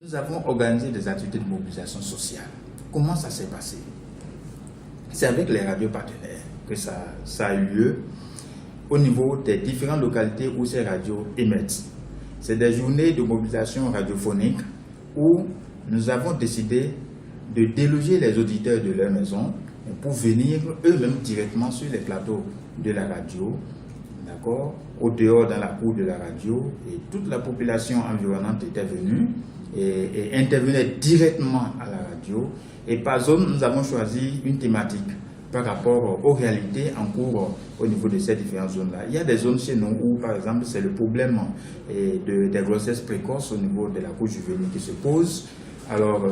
Nous avons organisé des activités de mobilisation sociale. Comment ça s'est passé? C'est avec les radios partenaires que ça a eu lieu au niveau des différentes localités où ces radios émettent. C'est des journées de mobilisation radiophonique où nous avons décidé de déloger les auditeurs de leur maison pour venir eux-mêmes directement sur les plateaux de la radio, d'accord, au dehors dans la cour de la radio, et toute la population environnante était venue et intervenait directement à la radio. Et par zone, nous avons choisi une thématique par rapport aux réalités en cours au niveau de ces différentes zones-là. Il y a des zones chez nous où, par exemple, c'est le problème des grossesses précoces au niveau de la couche juvénile qui se pose. Alors,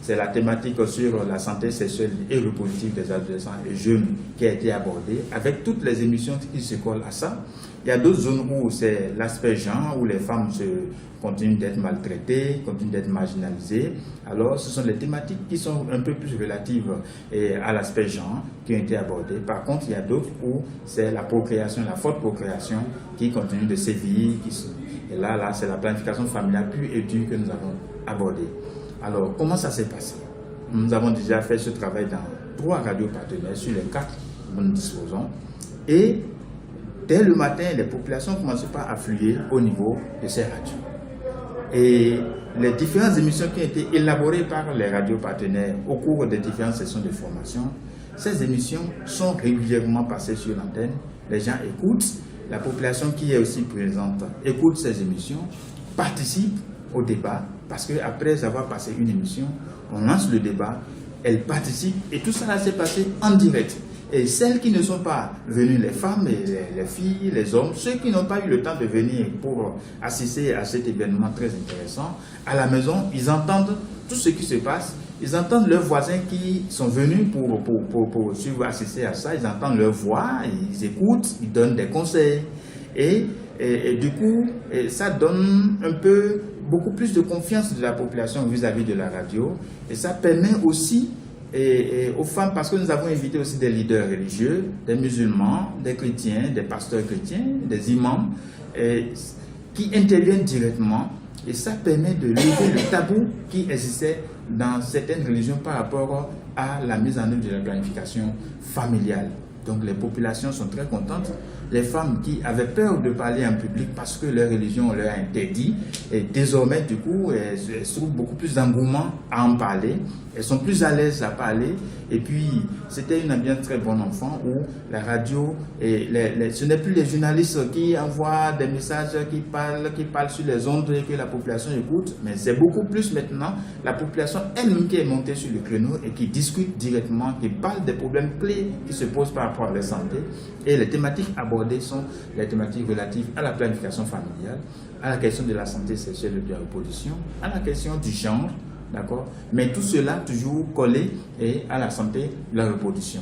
c'est la thématique sur la santé sexuelle et reproductive des adolescents et jeunes qui a été abordée, avec toutes les émissions qui se collent à ça. Il y a d'autres zones où c'est l'aspect genre, où les femmes continuent d'être maltraitées, continuent d'être marginalisées. Alors, ce sont les thématiques qui sont un peu plus relatives à l'aspect genre qui ont été abordées. Par contre, il y a d'autres où c'est la procréation, la forte procréation qui continue de sévir. Et là, c'est la planification familiale pure et dure que nous avons abordée. Alors, comment ça s'est passé? Nous avons déjà fait ce travail dans 3 radios partenaires sur les 4 dont nous disposons. Et dès le matin, les populations commençaient par affluer au niveau de ces radios. Et les différentes émissions qui ont été élaborées par les radios partenaires au cours des différentes sessions de formation, ces émissions sont régulièrement passées sur l'antenne. Les gens écoutent, la population qui est aussi présente écoute ces émissions, participe au débat, parce qu'après avoir passé une émission, on lance le débat, elle participe, et tout ça s'est passé en direct. Et celles qui ne sont pas venues, les femmes, les filles, les hommes, ceux qui n'ont pas eu le temps de venir pour assister à cet événement très intéressant, à la maison, ils entendent tout ce qui se passe, ils entendent leurs voisins qui sont venus pour suivre, assister à ça, ils entendent leur voix, ils écoutent, ils donnent des conseils. Et du coup, ça donne beaucoup plus de confiance de la population vis-à-vis de la radio. Et ça permet aussi aux femmes, parce que nous avons invité aussi des leaders religieux, des musulmans, des chrétiens, des pasteurs chrétiens, des imams, qui interviennent directement. Et ça permet de lever le tabou qui existait dans certaines religions par rapport à la mise en œuvre de la planification familiale. Donc les populations sont très contentes. Les femmes qui avaient peur de parler en public parce que leur religion leur a interdit, et désormais du coup elles trouvent beaucoup plus d'engouement à en parler, elles sont plus à l'aise à parler. Et puis c'était une ambiance très bon enfant où la radio, ce n'est plus les journalistes qui envoient des messages, qui parlent sur les ondes et que la population écoute, mais c'est beaucoup plus maintenant la population elle-même qui est montée sur le créneau et qui discute directement, qui parle des problèmes clés qui se posent par rapport à la santé. Et les thématiques abordées sont les thématiques relatives à la planification familiale, à la question de la santé sexuelle et de la reproduction, à la question du genre, d'accord, mais tout cela toujours collé à la santé de la reproduction.